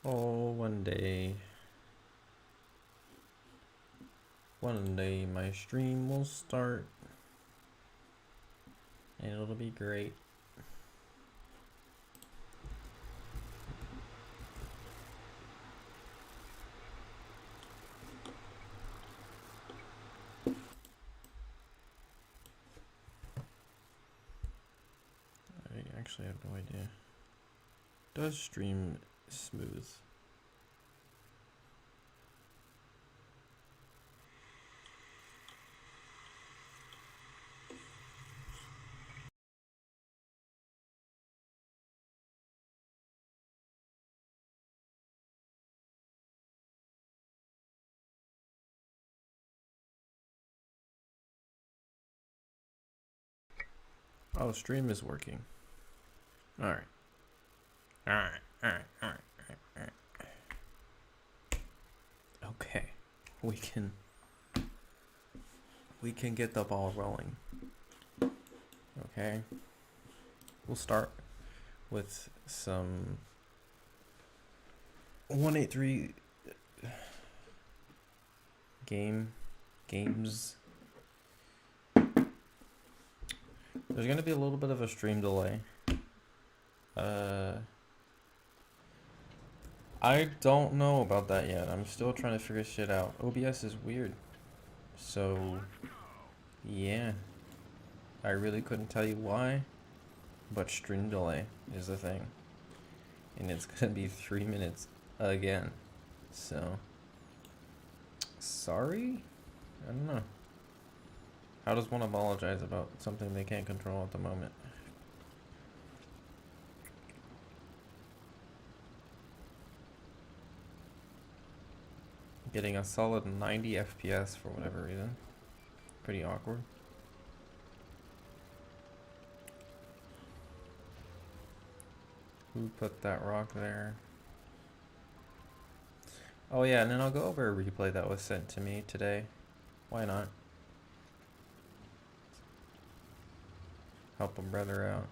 Oh, one day my stream will start and it'll be great. I actually have no idea. Does stream smooth? Oh, stream is working. Alright. Alright. Okay. We can get the ball rolling. Okay. We'll start with some 183 games. There's gonna be a little bit of a stream delay. I don't know about that yet. I'm still trying to figure shit out. OBS is weird. So, yeah. I really couldn't tell you why, but stream delay is the thing. And it's gonna be 3 minutes again. So, sorry? I don't know. How does one apologize about something they can't control at the moment? Getting a solid 90 FPS for whatever reason. Pretty awkward. Who put that rock there? Oh yeah, and then I'll go over a replay that was sent to me today. Why not? Help a brother out.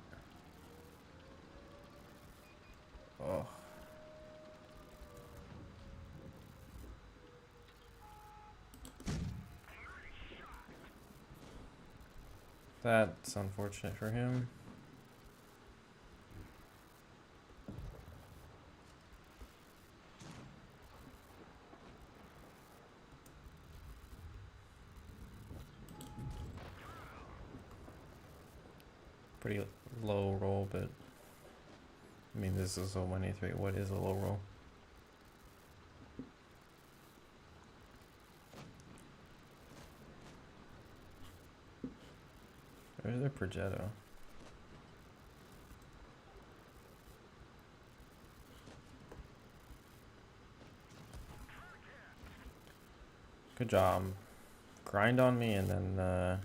Oh. That's unfortunate for him. Pretty low roll, but I mean, this is a 183. What is a low roll? Where's their Progetto? Good job. Grind on me and then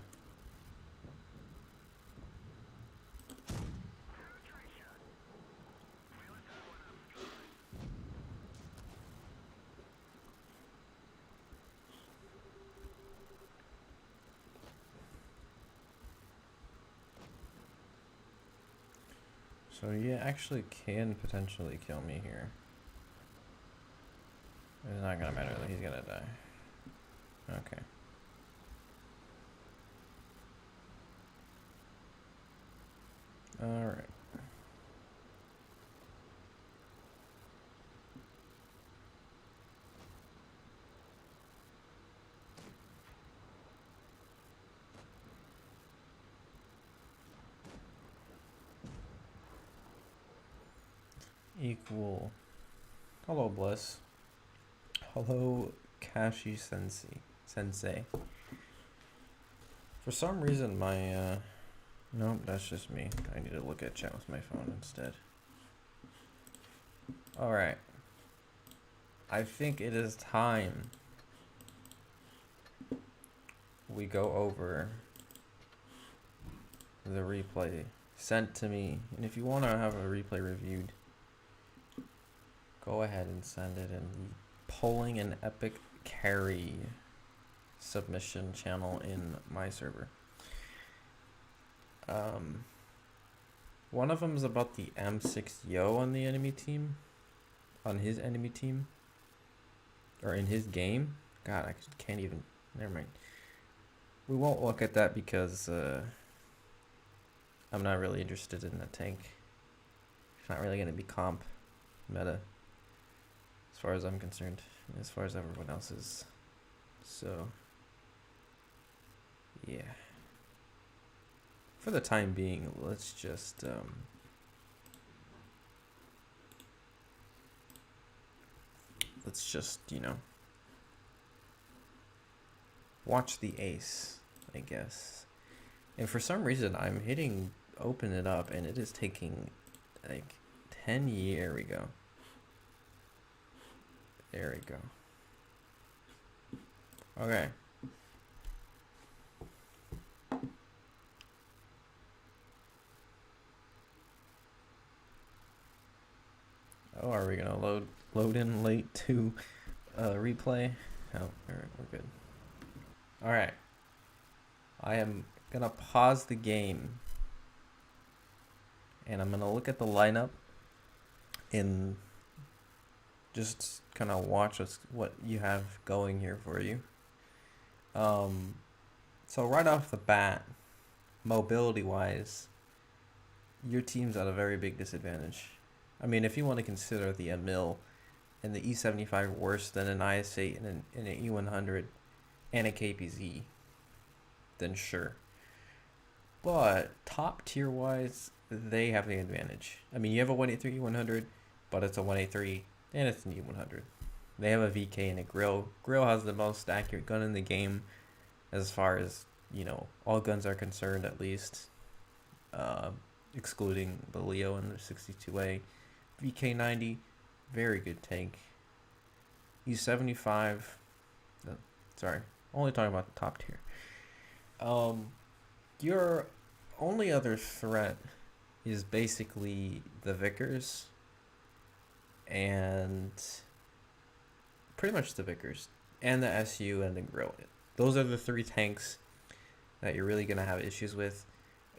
so you actually can potentially kill me here. It's not gonna matter, he's gonna die. Okay. Alright. Equal. Hello, Bliss. Hello, Kashi Sensei. For some reason, my nope, that's just me. I need to look at chat with my phone instead. Alright. I think it is time we go over the replay sent to me. And if you want to have a replay reviewed, go ahead and send it in the Pulling an Epic Carry submission channel in my server. One of them is about the M6 Yo on the enemy team. on his enemy team or in his game. God, I can't even. Never mind. We won't look at that because I'm not really interested in that tank. It's not really going to be comp meta as far as I'm concerned, as far as everyone else is. So, yeah. For the time being, let's just you know, watch the ace, I guess. And for some reason, I'm hitting open it up, and it is taking like 10 years. There we go. There we go. Okay. Oh, are we gonna load in late to replay? Oh, alright, we're good. Alright. I am gonna pause the game. And I'm gonna look at the lineup and just kind of watch what you have going here for you. So right off the bat, mobility-wise, your team's at a very big disadvantage. I mean, if you want to consider the Emil and the E75 worse than an IS-8 and an E100 and a KPZ, then sure. But top tier wise, they have the advantage. I mean, you have a 183 E100, but it's a 183 and it's an E100. They have a VK and a Grill. Grill has the most accurate gun in the game as far as, you know, all guns are concerned, at least. Excluding the Leo and the 62A. VK90, very good tank. E75, sorry, only talking about the top tier. Your only other threat is basically the Vickers and pretty much the Vickers and the SU and the Grill. Those are the three tanks that you're really going to have issues with.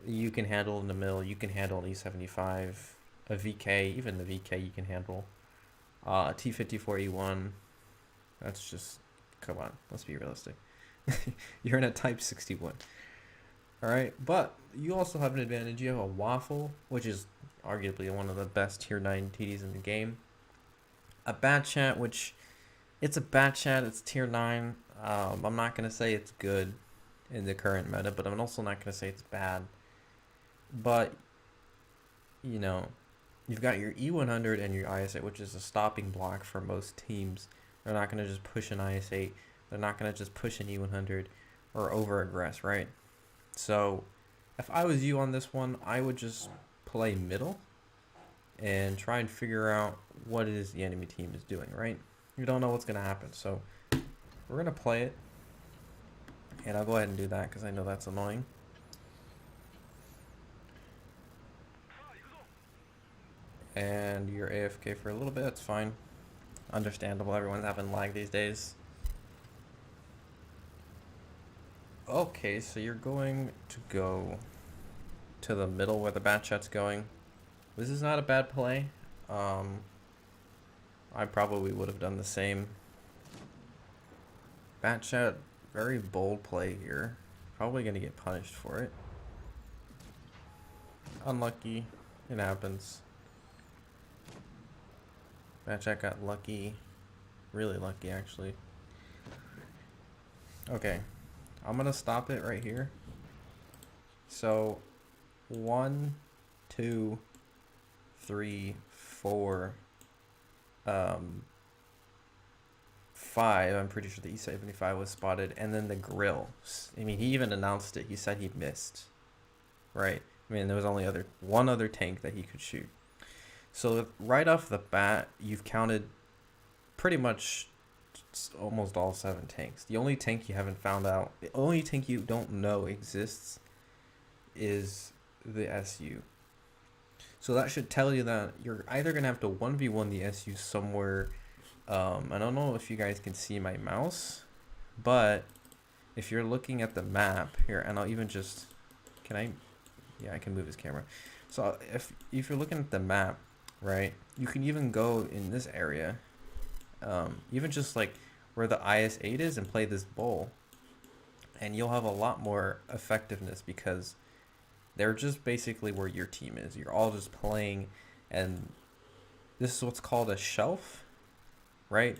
You can handle in the middle, you can handle an E75, a VK, even the VK you can handle. T54E1, that's just, come on, let's be realistic. You're in a Type 61. Alright, but you also have an advantage. You have a Waffle, which is arguably one of the best tier 9 TDs in the game. A Bat Chat, which it's a Bat Chat, it's tier 9. I'm not going to say it's good in the current meta, but I'm also not going to say it's bad. But, you know, you've got your E100 and your IS-8, which is a stopping block for most teams. They're not going to just push an IS-8. They're not going to just push an E100 or over-aggress, right? So, if I was you on this one, I would just play middle and try and figure out what it is the enemy team is doing, right? You don't know what's going to happen, so we're going to play it. And I'll go ahead and do that because I know that's annoying. And you're AFK for a little bit, it's fine. Understandable, everyone's having lag these days. Okay, so you're going to go to the middle where the Bat Chat's going. This is not a bad play. I probably would have done the same. Bat Chat, very bold play here. Probably going to get punished for it. Unlucky. It happens. Bat Chat got lucky. Really lucky, actually. Okay. I'm going to stop it right here. So, 1, 2, 3, 4, 5. I'm pretty sure the E75 was spotted. And then the Grill. I mean, he even announced it. He said he missed. Right. I mean, there was only one other tank that he could shoot. So, right off the bat, you've counted pretty much almost all 7 tanks. The only tank you haven't found out, the only tank you don't know exists is the SU. So that should tell you that you're either going to have to 1v1 the SU somewhere. I don't know if you guys can see my mouse, but if you're looking at the map here, and I'll even just, yeah, I can move his camera. So if you're looking at the map, right? You can even go in this area, even just like where the IS-8 is, and play this bull, and you'll have a lot more effectiveness because they're just basically where your team is. You're all just playing, and this is what's called a shelf, right?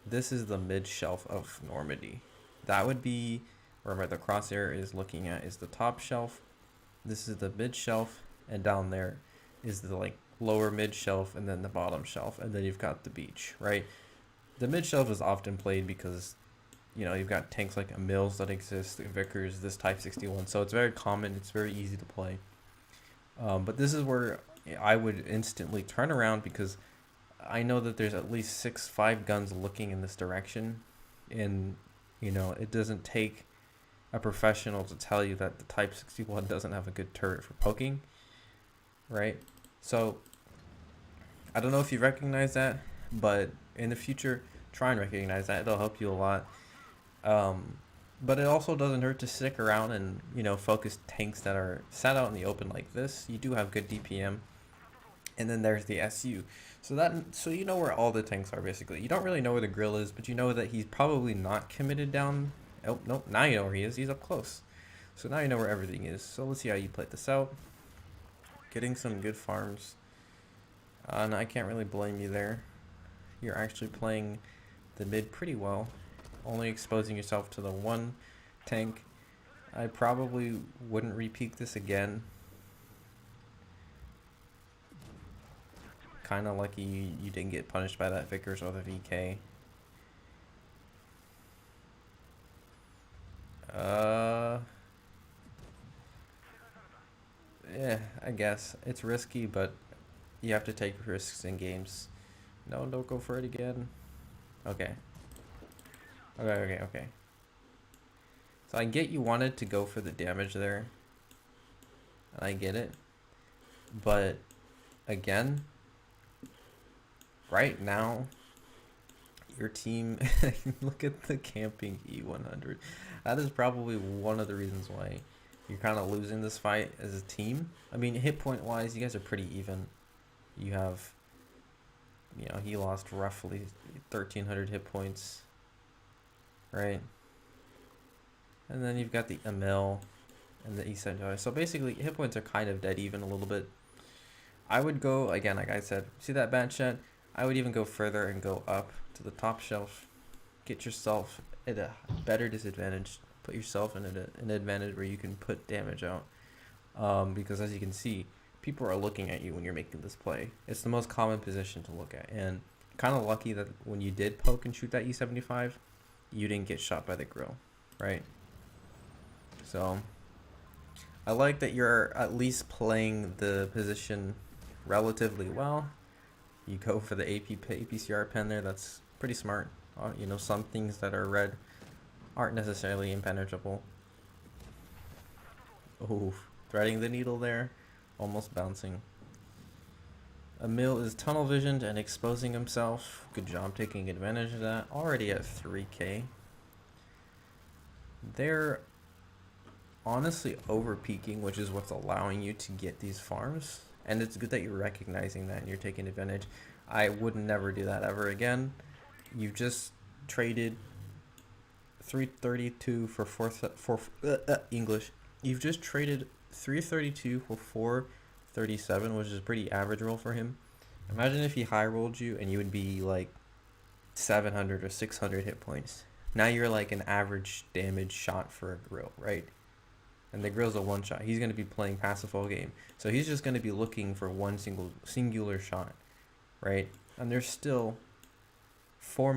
This is the mid shelf of Normandy. That would be where the crosshair is looking at is the top shelf. This is the mid shelf, and down there is the like lower mid shelf, and then the bottom shelf, and then you've got the beach, right? The mid shelf is often played because you've got tanks like Emils that exist, Vickers, this Type 61, so it's very common. It's very easy to play. But this is where I would instantly turn around because I know that there's at least 5 guns looking in this direction, and it doesn't take a professional to tell you that the Type 61 doesn't have a good turret for poking, right? So I don't know if you recognize that, but in the future, try and recognize that. It'll help you a lot. But it also doesn't hurt to stick around and focus tanks that are sat out in the open like this. You do have good DPM, and then there's the SU. So you know where all the tanks are basically. You don't really know where the grill is, but you know that he's probably not committed down. Oh nope, now you know where he is. He's up close. So now you know where everything is. So let's see how you play this out. Getting some good farms. And I can't really blame you there. You're actually playing the mid pretty well. Only exposing yourself to the one tank. I probably wouldn't repeat this again. Kind of lucky you didn't get punished by that Vickers or the VK. Yeah, I guess. It's risky, but you have to take risks in games. No, don't go for it again. Okay. Okay. So I get you wanted to go for the damage there. And I get it. But, again, right now, your team, look at the camping E100. That is probably one of the reasons why you're kind of losing this fight as a team. I mean, hit point wise, you guys are pretty even. You have, he lost roughly 1,300 hit points, right? And then you've got the Emil and the E7. So basically, hit points are kind of dead even a little bit. I would go, again, like I said, see that bad chat? I would even go further and go up to the top shelf. Get yourself at a better disadvantage. Put yourself in an advantage where you can put damage out. Because as you can see, people are looking at you when you're making this play. It's the most common position to look at. And kind of lucky that when you did poke and shoot that E75, you didn't get shot by the grill, right? So I like that you're at least playing the position relatively well. You go for the APCR pen there. That's pretty smart. Some things that are red aren't necessarily impenetrable. Oh, threading the needle there, almost bouncing. Emil is tunnel visioned and exposing himself. Good job taking advantage of that. Already at 3k. They're honestly over peaking, which is what's allowing you to get these farms. And it's good that you're recognizing that and you're taking advantage. I would never do that ever again. You just traded 332 for English. You've just traded 332 for 437, which is a pretty average roll for him. Imagine if he high rolled you and you would be like 700 or 600 hit points. Now you're like an average damage shot for a grill, right? And the grill's a one shot. He's going to be playing passive all game. So he's just going to be looking for one singular shot, right? And there's still 4